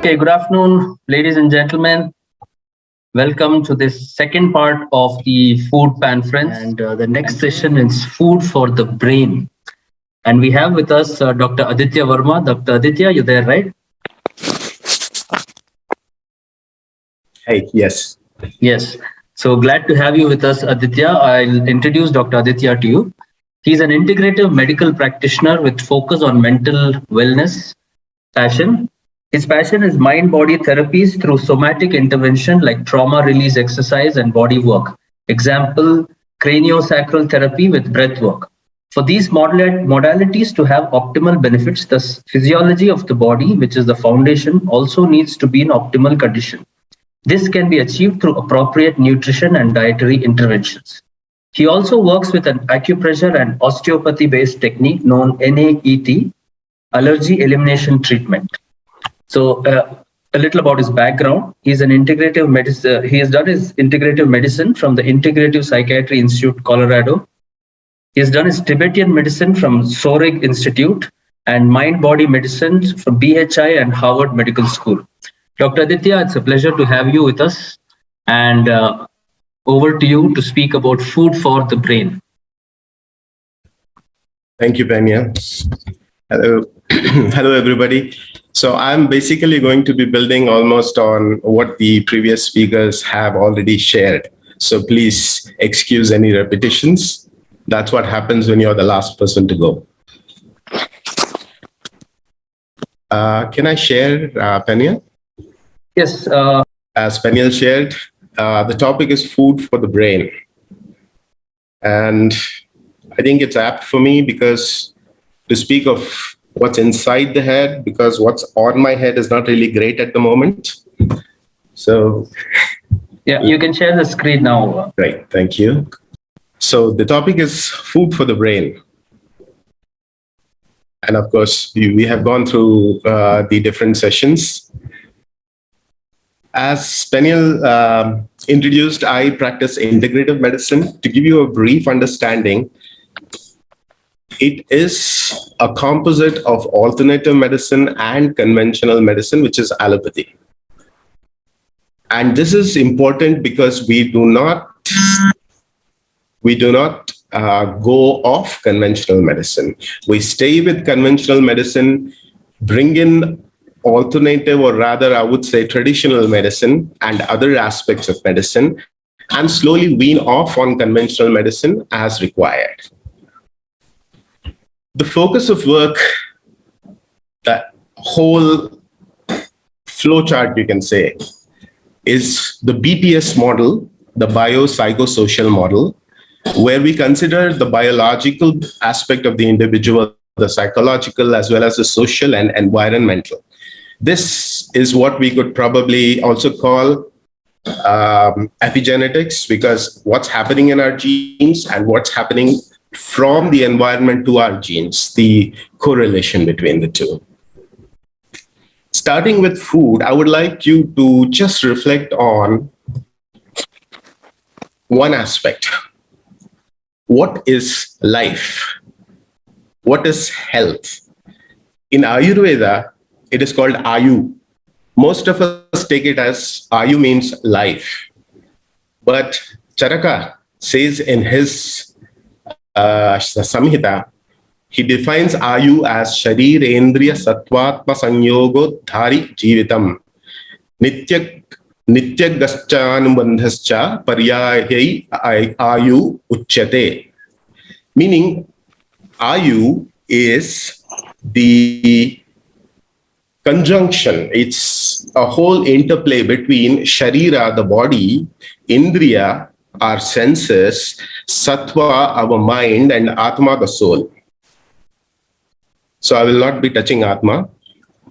Okay, good afternoon, ladies and gentlemen. Welcome to this second part of the Food PANference. And the next session is Food for the Brain. And we have with us Dr. Aditya Varma. Dr. Aditya, you there, right? Hey, yes. Yes. So glad to have you with us, Aditya. I'll introduce Dr. Aditya to you. He's an integrative medical practitioner with focus on mental wellness, passion. His passion is mind-body therapies through somatic intervention like trauma release exercise and body work. Example, craniosacral therapy with breath work. For these modalities to have optimal benefits, the physiology of the body, which is the foundation, also needs to be in optimal condition. This can be achieved through appropriate nutrition and dietary interventions. He also works with an acupressure and osteopathy-based technique known NAET, allergy elimination treatment. So a little about his background. He's an integrative medicine. He has done his integrative medicine from the Integrative Psychiatry Institute, Colorado. He has done his Tibetan medicine from Sorig Institute and mind-body medicine from BHI and Harvard Medical School. Dr. Aditya, it's a pleasure to have you with us. And over to you to speak about food for the brain. Thank you, PANIEL. Hello. Hello, everybody. So I'm basically going to be building almost on what the previous speakers have already shared. So please excuse any repetitions. That's what happens when you're the last person to go. Can I share, PANIEL? Yes. As PANIEL shared, the topic is food for the brain. And I think it's apt for me because to speak of what's inside the head, because what's on my head is not really great at the moment. So yeah, you can share the screen now. Great, thank you. So the topic is food for the brain. And of course, we have gone through the different sessions. As PANIEL introduced, I practice integrative medicine. To give you a brief understanding, it is a composite of alternative medicine and conventional medicine, which is allopathy. And this is important because we do not go off conventional medicine. We stay with conventional medicine, bring in alternative, or rather, I would say traditional medicine and other aspects of medicine, and slowly wean off on conventional medicine as required. The focus of work, that whole flowchart, you can say, is the BPS model, the biopsychosocial model, where we consider the biological aspect of the individual, the psychological, as well as the social and environmental. This is what we could probably also call epigenetics, because what's happening in our genes and what's happening from the environment to our genes, the correlation between the two. Starting with food, I would like you to just reflect on one aspect. What is life? What is health? In Ayurveda, it is called Ayu. Most of us take it as Ayu means life. But Charaka says in his Samhita, he defines Ayu as Sharir Endriya Sattvatma Sanyogo Dhari Jivitam Nitya Gaschanubandhascha Paryayai Ayu Uchyate. Meaning, Ayu is the conjunction, it's a whole interplay between Sharira, the body, Indriya, our senses, Sattva, our mind, and Atma, the soul. So I will not be touching Atma,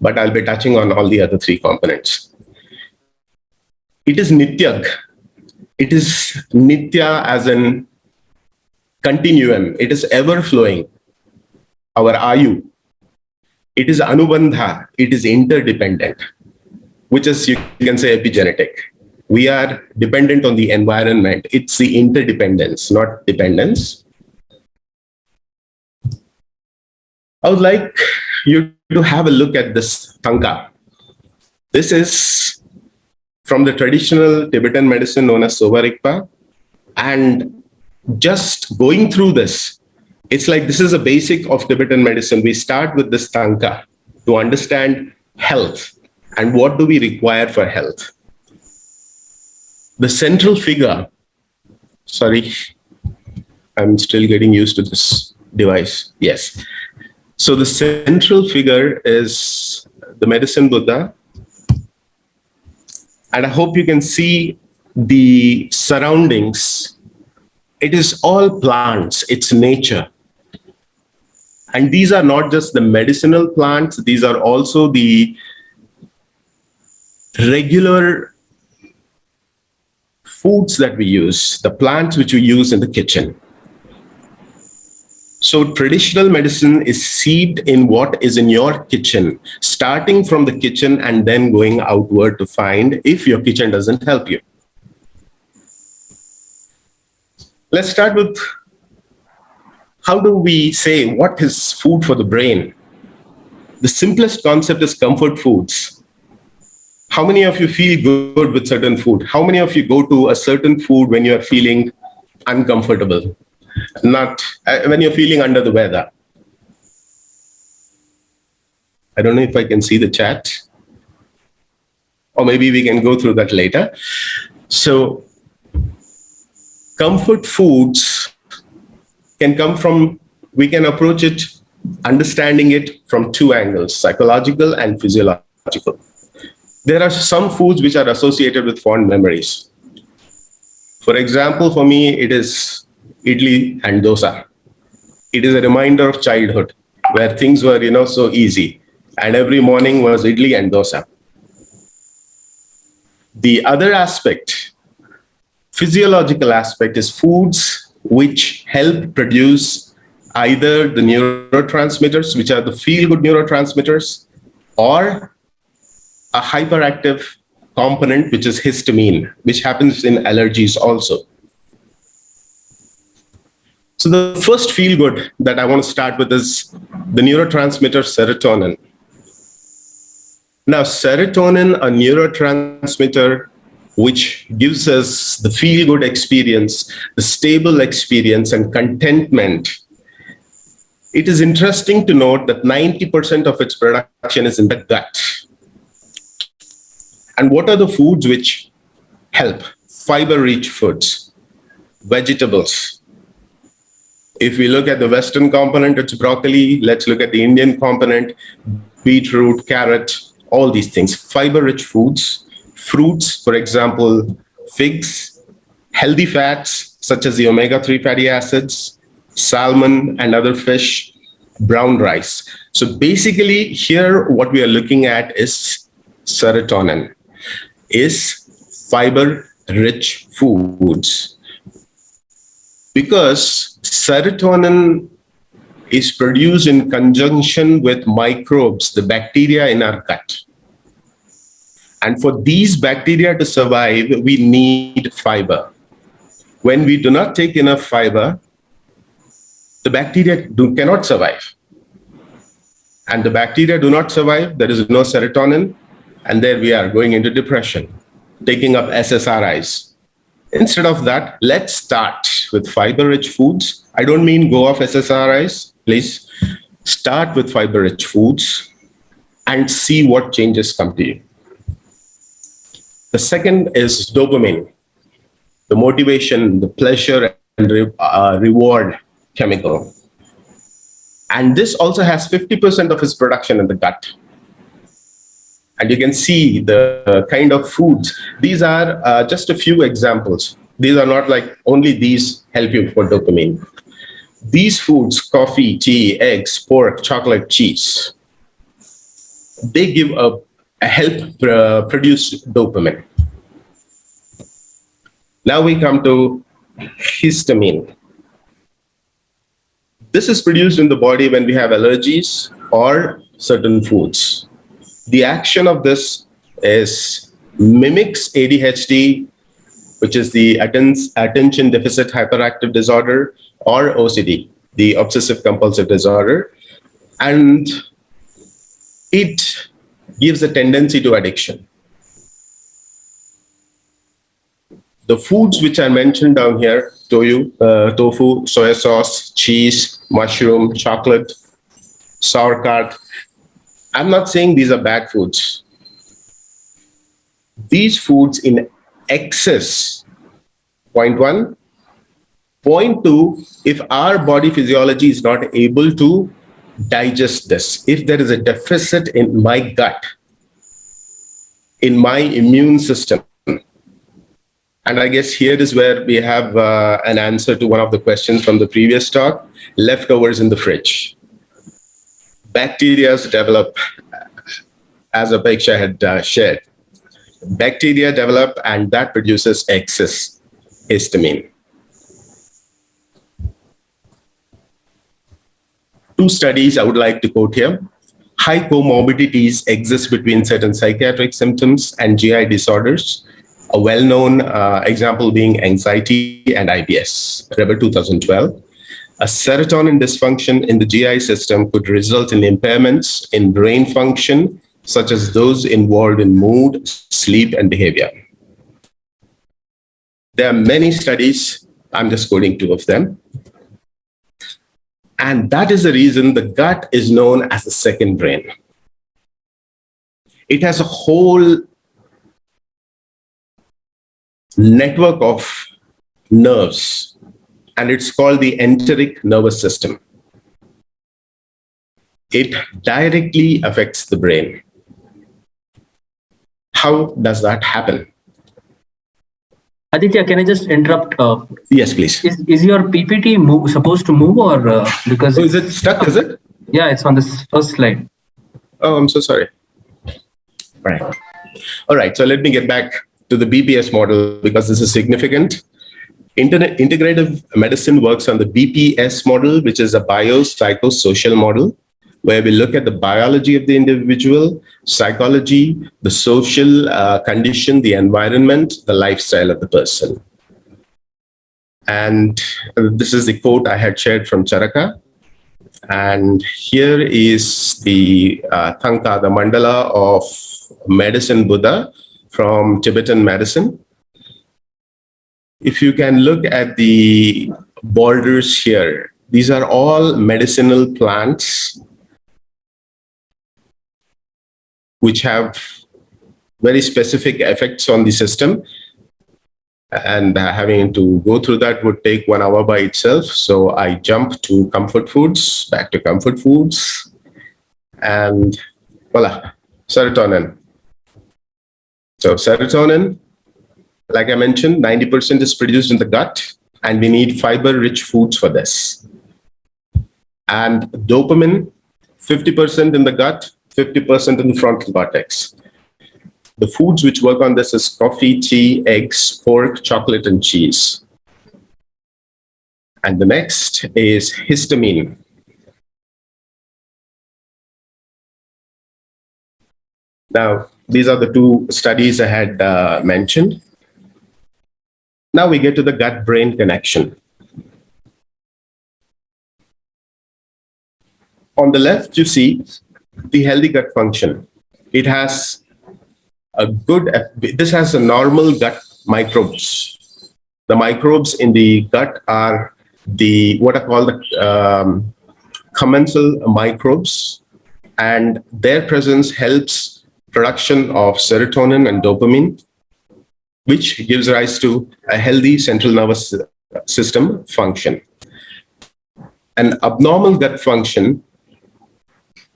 but I'll be touching on all the other three components. It is Nityag. It is Nitya as in continuum. It is ever flowing. Our Ayu. It is Anubandha. It is interdependent, which is, you can say, epigenetic. We are dependent on the environment. It's the interdependence, not dependence. I would like you to have a look at this tanka. This is from the traditional Tibetan medicine known as Sovarikpa. And just going through this, it's like this is a basic of Tibetan medicine. We start with this tanka to understand health and what do we require for health. The central figure, sorry, I'm still getting used to this device. Yes. So the central figure is the medicine Buddha. And I hope you can see the surroundings. It is all plants, it's nature. And these are not just the medicinal plants, these are also the regular foods that we use, the plants which we use in the kitchen. So traditional medicine is seeped in what is in your kitchen, starting from the kitchen and then going outward to find if your kitchen doesn't help you. Let's start with how do we say what is food for the brain? The simplest concept is comfort foods. How many of you feel good with certain food? How many of you go to a certain food when you are feeling uncomfortable? Not when you're feeling under the weather. I don't know if I can see the chat, or maybe we can go through that later. So comfort foods can come from, we can approach it, understanding it from two angles, psychological and physiological. There are some foods which are associated with fond memories. For example, for me, it is idli and dosa. It is a reminder of childhood where things were, so easy. And every morning was idli and dosa. The other aspect, physiological aspect, is foods which help produce either the neurotransmitters, which are the feel-good neurotransmitters, or a hyperactive component, which is histamine, which happens in allergies also. So the first feel-good that I want to start with is the neurotransmitter serotonin. Now, serotonin, a neurotransmitter which gives us the feel-good experience, the stable experience and contentment. It is interesting to note that 90% of its production is in the gut. And what are the foods which help? Fiber-rich foods, vegetables. If we look at the Western component, it's broccoli. Let's look at the Indian component, beetroot, carrot, all these things. Fiber-rich foods. Fruits, for example, figs, healthy fats such as the omega-3 fatty acids, salmon and other fish, brown rice. So basically here what we are looking at is serotonin, is fiber-rich foods. Because serotonin is produced in conjunction with microbes, the bacteria in our gut. And for these bacteria to survive, we need fiber. When we do not take enough fiber, the bacteria cannot survive. And the bacteria do not survive, there is no serotonin, and there we are going into depression, taking up SSRIs. Instead of that, let's start with fiber-rich foods. I don't mean go off SSRIs, please. Start with fiber-rich foods and see what changes come to you. The second is dopamine, the motivation, the pleasure and reward chemical. And this also has 50% of its production in the gut. And you can see the kind of foods. These are just a few examples. These are not like only these help you for dopamine. These foods, coffee, tea, eggs, pork, chocolate, cheese, they give a help produce dopamine. Now we come to histamine. This is produced in the body when we have allergies or certain foods. The action of this is mimics ADHD, which is the attention deficit hyperactive disorder, or OCD, the obsessive compulsive disorder. And it gives a tendency to addiction. The foods which are mentioned down here, tofu, soy sauce, cheese, mushroom, chocolate, sauerkraut. I'm not saying these are bad foods. These foods in excess, point one. Point two, if our body physiology is not able to digest this, if there is a deficit in my gut, in my immune system, and I guess here is where we have an answer to one of the questions from the previous talk, leftovers in the fridge. Bacteria develop, as Apeksha had shared. Bacteria develop and that produces excess histamine. Two studies I would like to quote here. High comorbidities exist between certain psychiatric symptoms and GI disorders. A well-known example being anxiety and IBS, Rebel 2012. A serotonin dysfunction in the GI system could result in impairments in brain function, such as those involved in mood, sleep, and behavior. There are many studies, I'm just quoting two of them. And that is the reason the gut is known as the second brain. It has a whole network of nerves, and it's called the enteric nervous system. It directly affects the brain. How does that happen? Aditya, can I just interrupt? Yes, please. Is your PPT supposed to move or because? Oh, is it stuck? Is it? Yeah, it's on this first slide. Oh, I'm so sorry. Right. All right. So let me get back to the BPS model because this is significant. Integrative medicine works on the BPS model, which is a biopsychosocial model, where we look at the biology of the individual, psychology, the social condition, the environment, the lifestyle of the person. And this is the quote I had shared from Charaka. And here is the Tanka, the mandala of medicine Buddha from Tibetan medicine. If you can look at the borders here, these are all medicinal plants which have very specific effects on the system. And having to go through that would take 1 hour by itself. So I jump to comfort foods, back to comfort foods, and voila, serotonin. So serotonin, like I mentioned, 90% is produced in the gut, and we need fiber-rich foods for this. And dopamine, 50% in the gut, 50% in the frontal cortex. The foods which work on this is coffee, tea, eggs, pork, chocolate, and cheese. And the next is histamine. Now, these are the two studies I had mentioned. Now we get to the gut-brain connection. On the left, you see the healthy gut function. It has this has a normal gut microbes. The microbes in the gut are what are called the commensal microbes, and their presence helps production of serotonin and dopamine, which gives rise to a healthy central nervous system function. An abnormal gut function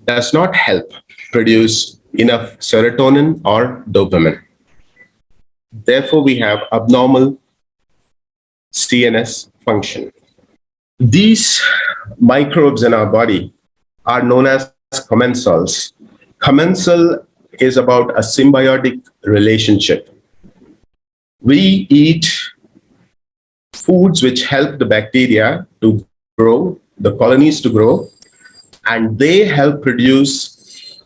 does not help produce enough serotonin or dopamine. Therefore, we have abnormal CNS function. These microbes in our body are known as commensals. Commensal is about a symbiotic relationship. We eat foods which help the bacteria to grow, the colonies to grow, and they help produce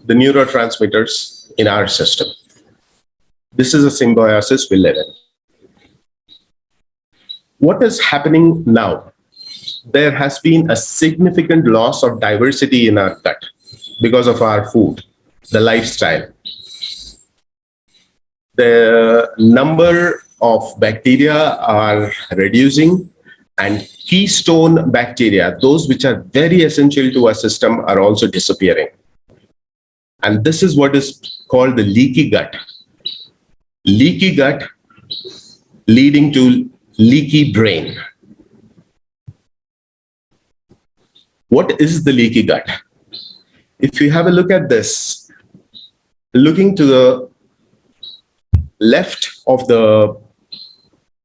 the neurotransmitters in our system. This is a symbiosis we live in. What is happening now? There has been a significant loss of diversity in our gut because of our food, the lifestyle. the number of bacteria are reducing, and keystone bacteria, those which are very essential to our system, are also disappearing. And this is what is called the leaky gut. Leaky gut leading to leaky brain. What is the leaky gut? If you have a look at this, looking to the left of the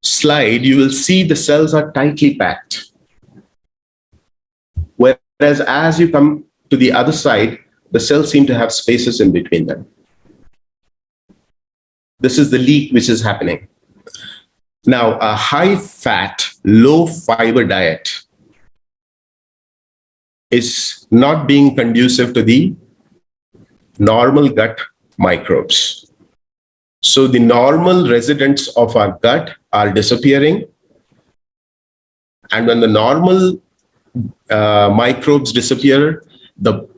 slide, you will see the cells are tightly packed. Whereas as you come to the other side, the cells seem to have spaces in between them. This is the leak which is happening. Now, a high fat, low fiber diet is not being conducive to the normal gut microbes. So the normal residents of our gut are disappearing. And when the normal microbes disappear, the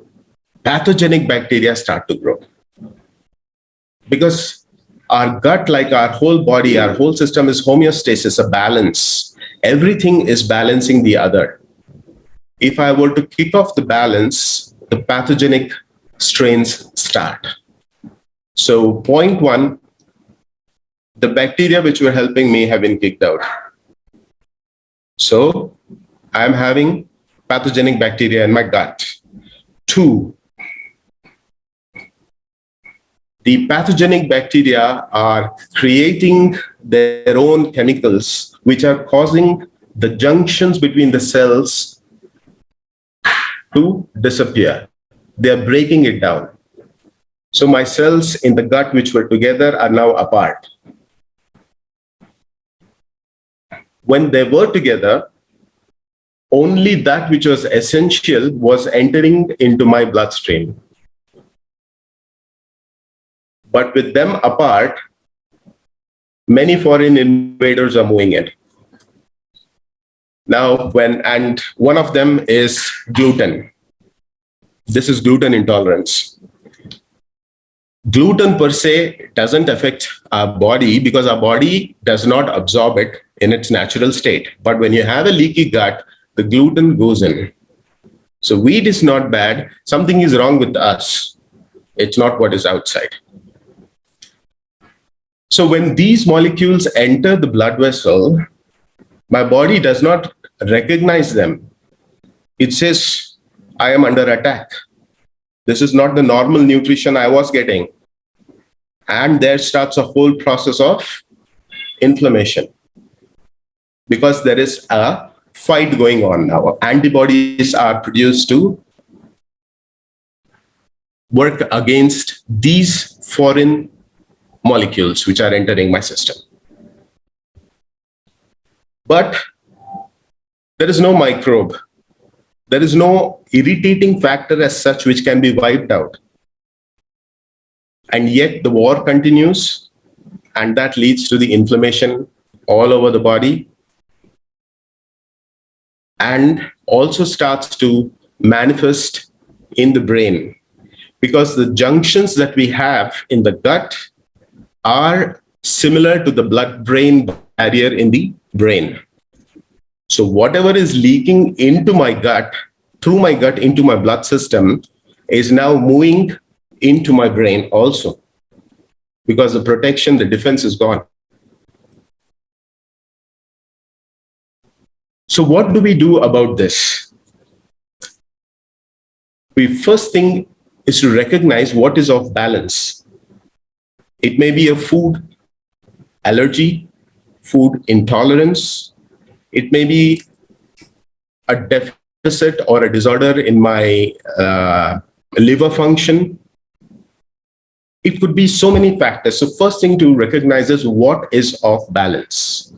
pathogenic bacteria start to grow. Because our gut, like our whole body, our whole system is homeostasis, a balance. Everything is balancing the other. If I were to kick off the balance, the pathogenic strains start. So point one, the bacteria which were helping me have been kicked out. So I'm having pathogenic bacteria in my gut. Two, the pathogenic bacteria are creating their own chemicals which are causing the junctions between the cells to disappear. They are breaking it down. So my cells in the gut which were together are now apart. When they were together, only that which was essential was entering into my bloodstream. But with them apart, many foreign invaders are moving in. Now, and one of them is gluten. This is gluten intolerance. Gluten per se doesn't affect our body because our body does not absorb it in its natural state. But when you have a leaky gut, the gluten goes in. So wheat is not bad. Something is wrong with us. It's not what is outside. So when these molecules enter the blood vessel, my body does not recognize them. It says, I am under attack. This is not the normal nutrition I was getting. And there starts a whole process of inflammation because there is a fight going on now. Antibodies are produced to work against these foreign molecules which are entering my system. But there is no microbe. There is no irritating factor as such which can be wiped out. And yet the war continues, and that leads to the inflammation all over the body and also starts to manifest in the brain because the junctions that we have in the gut are similar to the blood-brain barrier in the brain. So whatever is leaking into my gut, through my gut into my blood system, is now moving into my brain also, because the protection, the defense is gone. So what do we do about this? The first thing is to recognize what is off balance. It may be a food allergy, food intolerance. It may be a deficit or a disorder in my liver function. It could be so many factors. So first thing to recognize is what is off balance.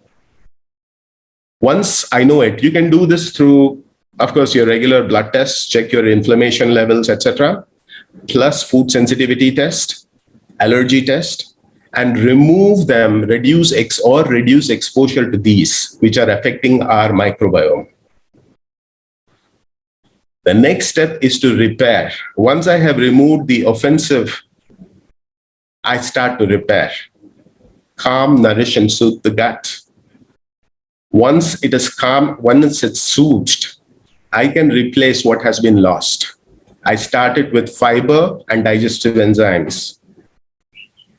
Once I know it, you can do this through, of course, your regular blood tests, check your inflammation levels, etc., plus food sensitivity test, allergy test, and remove them, reduce exposure to these, which are affecting our microbiome. The next step is to repair. Once I have removed the offensive, I start to repair. calm, nourish, and soothe the gut. Once it is calm, once it's soothed, I can replace what has been lost. I started with fiber and digestive enzymes,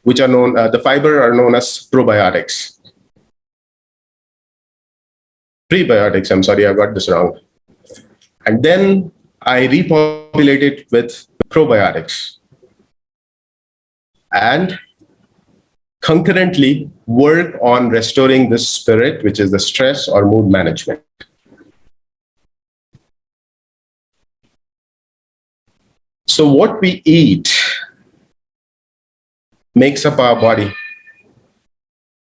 which are known, the fiber are known as probiotics. Prebiotics, I'm sorry, I got this wrong. And then I repopulate it with probiotics. And concurrently work on restoring the spirit, which is the stress or mood management. So what we eat makes up our body.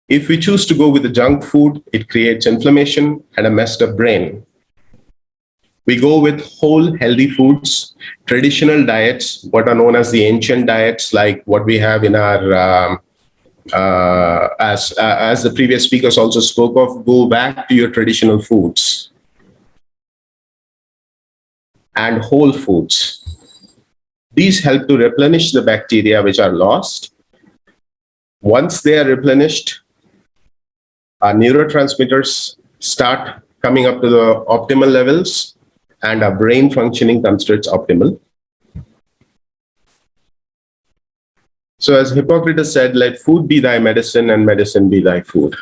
If we choose to go with the junk food, it creates inflammation and a messed up brain. We go with whole healthy foods, traditional diets, what are known as the ancient diets, like what we have in our as the previous speakers also spoke of, go back to your traditional foods and whole foods. These help to replenish the bacteria which are lost. Once they are replenished, our neurotransmitters start coming up to the optimal levels and our brain functioning comes to its optimal. So as Hippocrates said, let food be thy medicine and medicine be thy food.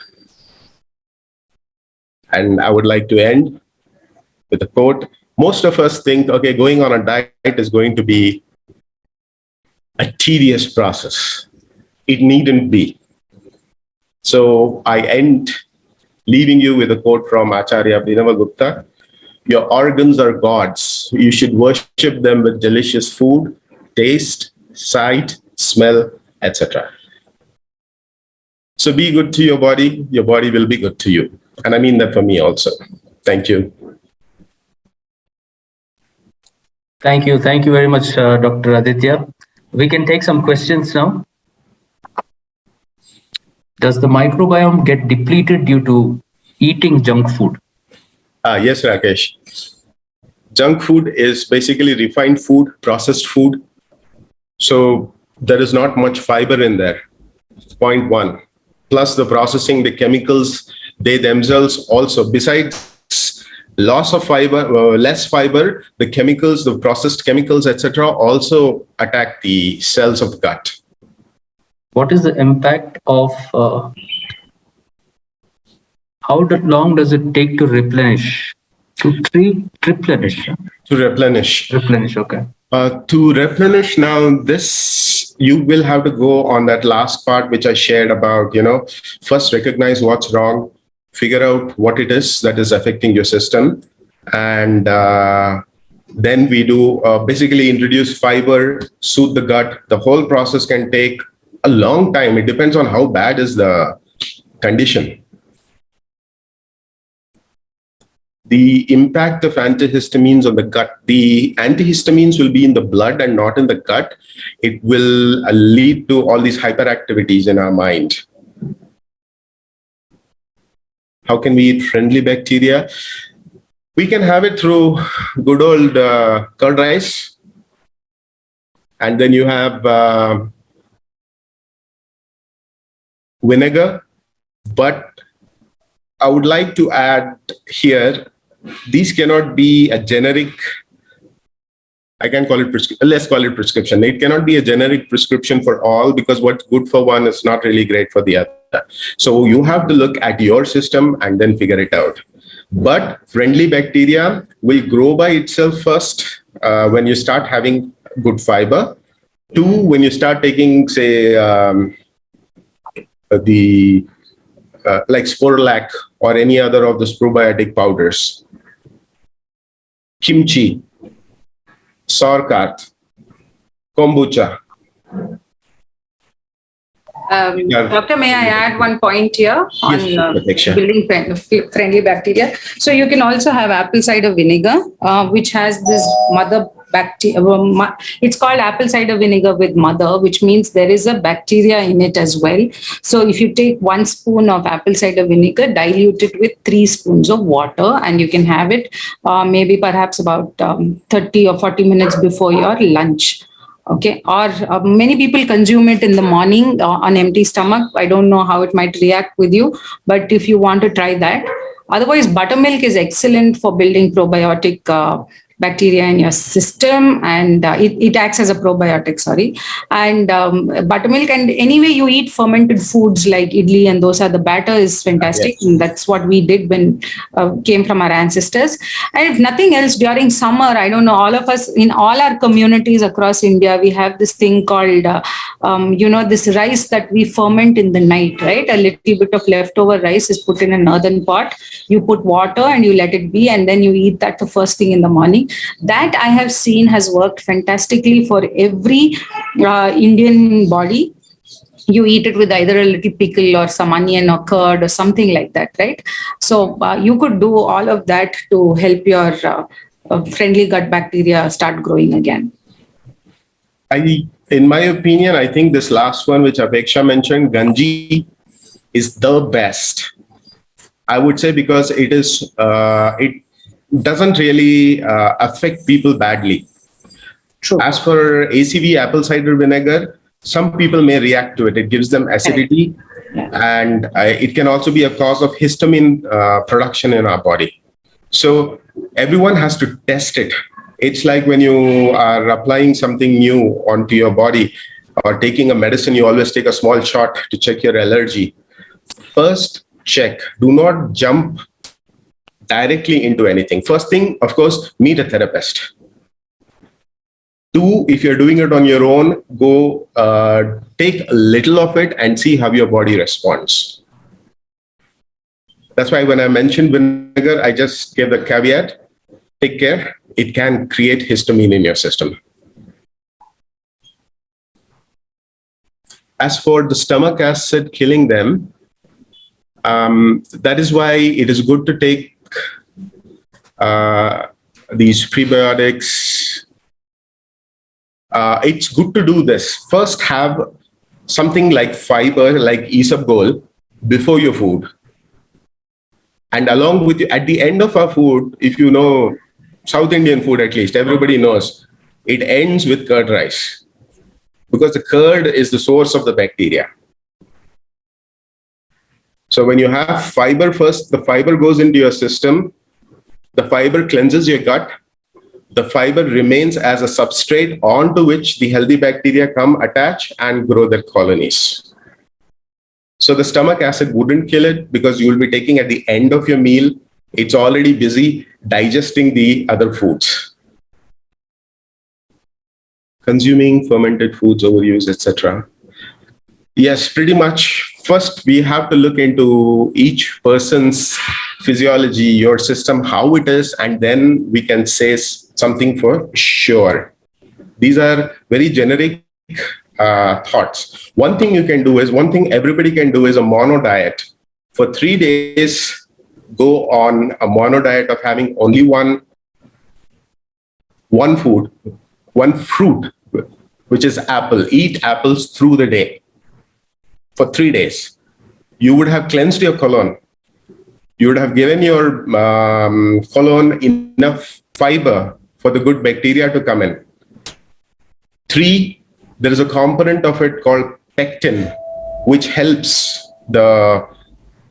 And I would like to end with a quote. Most of us think, okay, going on a diet is going to be a tedious process. It needn't be. So I end leaving you with a quote from Acharya Abhinavagupta. Your organs are gods. You should worship them with delicious food, taste, sight, smell, etc. So be good to your body will be good to you. And I mean that for me also. Thank you. Thank you. Thank you very much, Dr. Aditya. We can take some questions now. Does the microbiome get depleted due to eating junk food? Yes, Rakesh. Junk food is basically refined food, processed food. So there is not much fiber in there. Point one. Plus the processing, the chemicals, they themselves also, besides loss of fiber, less fiber, the chemicals, the processed chemicals, etc., also attack the cells of the gut. What is the impact of how long does it take to replenish? Replenish. To replenish. Replenish, okay. To replenish now, this you will have to go on that last part which I shared about, first recognize what's wrong, figure out what it is that is affecting your system. And then we do basically introduce fiber, soothe the gut. The whole process can take a long time. It depends on how bad is the condition. The impact of antihistamines on the gut. The antihistamines will be in the blood and not in the gut. It will lead to all these hyperactivities in our mind. How can we eat friendly bacteria? We can have it through good old curd rice. And then you have vinegar. But I would like to add here, these cannot be a generic, I can call it, let's call it prescription. It cannot be a generic prescription for all, because what's good for one is not really great for the other. So you have to look at your system and then figure it out. But friendly bacteria will grow by itself first when you start having good fiber. Two, when you start taking, say, like Sporlac or any other of those probiotic powders. Kimchi, sauerkraut, kombucha. Doctor, may I add one point here on building friendly bacteria? So you can also have apple cider vinegar, which has this mother bacteria. It's called apple cider vinegar with mother, which means there is a bacteria in it as well. So if you take 1 spoon of apple cider vinegar, dilute it with 3 spoons of water, and you can have it maybe perhaps about 30 or 40 minutes before your lunch. Okay, or many people consume it in the morning on empty stomach. I don't know how it might react with you, but if you want to try that. Otherwise, buttermilk is excellent for building probiotic bacteria in your system, and it acts as a probiotic, sorry. And buttermilk, and anyway, you eat fermented foods like idli and dosa, the batter is fantastic. Yes. And that's what we did when came from our ancestors. And if nothing else, during summer, I don't know, all of us in all our communities across India, we have this thing called, this rice that we ferment in the night, right? A little bit of leftover rice is put in an earthen pot. You put water and you let it be, and then you eat that the first thing in the morning. That I have seen has worked fantastically for every Indian body. You eat it with either a little pickle or some onion or curd or something like that, right? So you could do all of that to help your friendly gut bacteria start growing again. In my opinion, I think this last one, which Apeksha mentioned, Ganji, is the best. I would say because it doesn't really affect people badly. True. As for ACV, apple cider vinegar, some people may react to it. It gives them acidity, and it can also be a cause of histamine production in our body. So everyone has to test it. It's like when you are applying something new onto your body or taking a medicine, you always take a small shot to check your allergy. First, check. Do not jump directly into anything. First thing, of course, meet a therapist. Two, if you're doing it on your own, go take a little of it and see how your body responds. That's why when I mentioned vinegar, I just gave the caveat, take care. It can create histamine in your system. As for the stomach acid killing them, that is why it is good to take these prebiotics. It's good to do this. First, have something like fiber, like isabgol, before your food. And along with you, at the end of our food, if you know South Indian food, at least everybody knows, it ends with curd rice, because the curd is the source of the bacteria. So when you have fiber first, the fiber goes into your system, the fiber cleanses your gut, the fiber remains as a substrate onto which the healthy bacteria come, attach, and grow their colonies. So the stomach acid wouldn't kill it because you will be taking at the end of your meal. It's already busy digesting the other foods. Consuming fermented foods, overuse, etc. Yes, pretty much. First, we have to look into each person's physiology, your system, how it is, and then we can say something for sure. These are very generic thoughts. One thing everybody can do is a mono diet. For 3 days, go on a mono diet of having only one food, one fruit, which is apple. Eat apples through the day. For 3 days, you would have cleansed your colon. You would have given your colon enough fiber for the good bacteria to come in. 3, there is a component of it called pectin, which helps the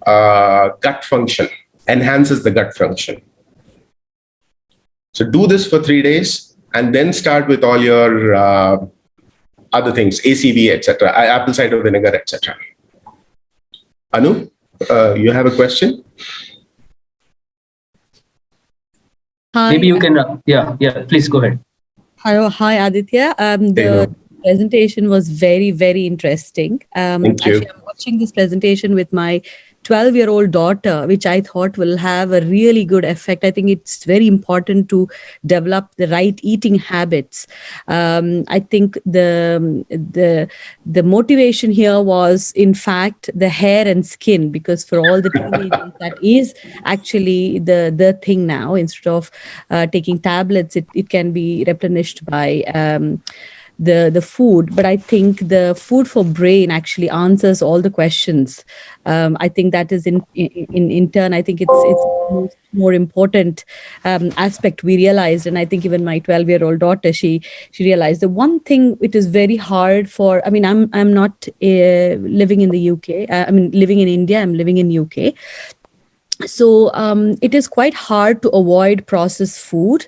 gut function, enhances the gut function. So do this for 3 days and then start with all your other things, ACV, etc., apple cider vinegar, etc. Anu, you have a question? Hi. Maybe you can, please go ahead. Hello, hi Aditya. The presentation was very, very interesting. Thank you. Actually, I'm watching this presentation with my 12-year-old daughter, which I thought will have a really good effect. I think it's very important to develop the right eating habits. I think the motivation here was, in fact, the hair and skin, because for all the teenagers, that is actually the thing now. Instead of taking tablets, it can be replenished by the food, but I think the food for brain actually answers all the questions. I think that is in turn, I think it's more important aspect we realized. And I think even my 12-year-old daughter, she realized the one thing it is very hard for. I mean, I'm not living in the UK. I mean, living in India. I'm living in UK. So it is quite hard to avoid processed food.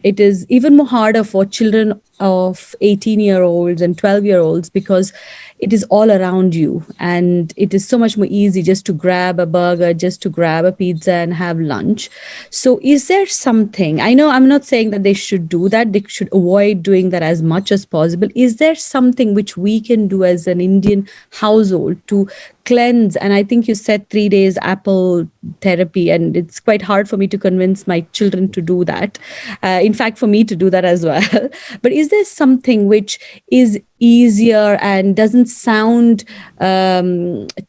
It is even more harder for children of 18-year-olds and 12-year-olds because it is all around you, and it is so much more easy just to grab a burger, just to grab a pizza and have lunch. So is there something, I know I'm not saying that they should do that, they should avoid doing that as much as possible. Is there something which we can do as an Indian household to cleanse? And I think you said 3 days apple therapy, and it's quite hard for me to convince my children to do that. In fact, for me to do that as well. But is there something which is easier and doesn't sound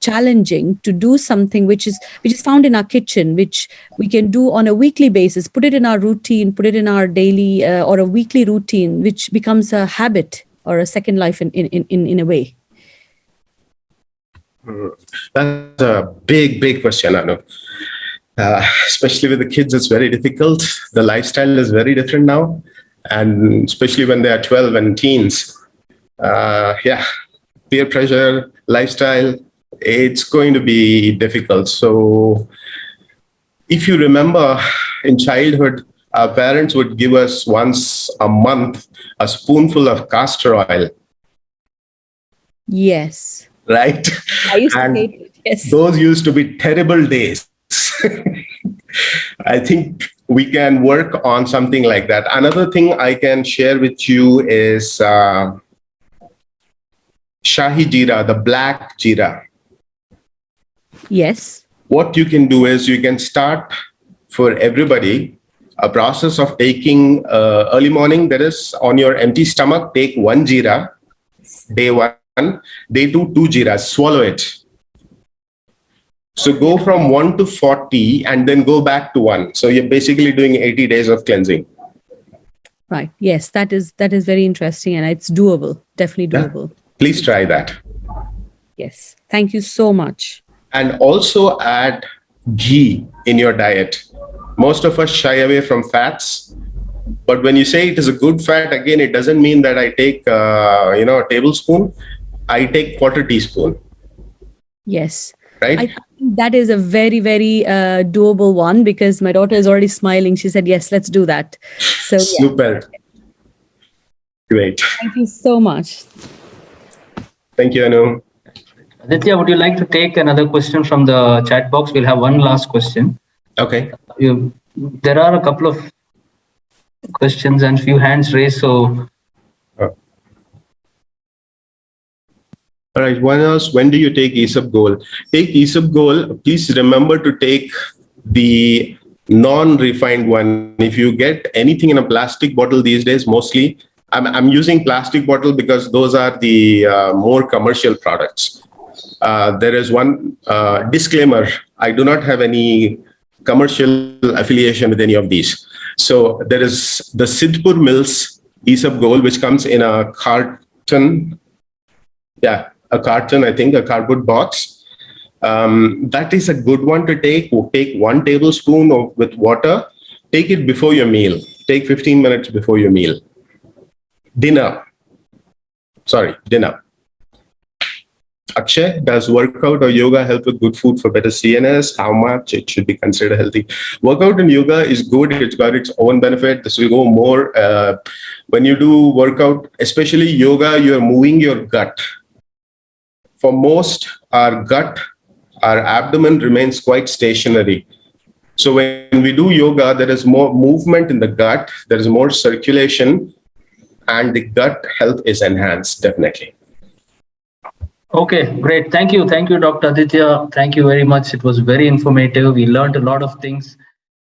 challenging to do, something which is found in our kitchen, which we can do on a weekly basis, put it in our routine, put it in our daily or a weekly routine, which becomes a habit or a second life in a way? That's a big question, Anu. Especially with the kids, it's very difficult. The lifestyle is very different now, and especially when they are 12 and teens. Peer pressure, lifestyle, it's going to be difficult. So if you remember, in childhood, our parents would give us once a month a spoonful of castor oil. Yes. Right? I used to hate it. Yes. Those used to be terrible days. I think we can work on something like that. Another thing I can share with you is Shahi Jeera, the black jeera. Yes. What you can do is you can start for everybody a process of taking early morning, that is on your empty stomach, take 1 jeera, day 1, day 2, 2 jeeras, swallow it. So go from 1 to 40 and then go back to 1. So you're basically doing 80 days of cleansing. Right. Yes, that is very interesting, and it's doable. Definitely doable. Yeah. Please try that. Yes. Thank you so much. And also add ghee in your diet. Most of us shy away from fats, but when you say it is a good fat, again, it doesn't mean that I take a tablespoon. I take 1/4 teaspoon. Yes. Right? I think that is a very, very doable one, because my daughter is already smiling. She said, yes, let's do that. So super. Yeah. Great. Thank you so much. Thank you, Anu. Aditya, would you like to take another question from the chat box? We'll have one last question. Okay. There are a couple of questions and few hands raised. So, all right. One else. When do you take Isabgol? Take Isabgol. Please remember to take the non-refined one. If you get anything in a plastic bottle these days, mostly I'm using plastic bottle because those are the more commercial products. There is one disclaimer. I do not have any commercial affiliation with any of these. So there is the Sidhpur Mills Isabgol, which comes in a carton. Yeah, a carton, I think, a cardboard box. That is a good one to take. Take 1 tablespoon with water. Take it before your meal. Take 15 minutes before your meal. Dinner. Akshay, does workout or yoga help with good food for better CNS? How much it should be considered healthy? Workout and yoga is good. It's got its own benefit. This will go more. When you do workout, especially yoga, you're moving your gut. For most, our gut, our abdomen remains quite stationary. So when we do yoga, there is more movement in the gut, there is more circulation, and the gut health is enhanced, definitely. okay, great. Thank you. Thank you, Dr. Aditya. Thank you very much. It was very informative. We learned a lot of things.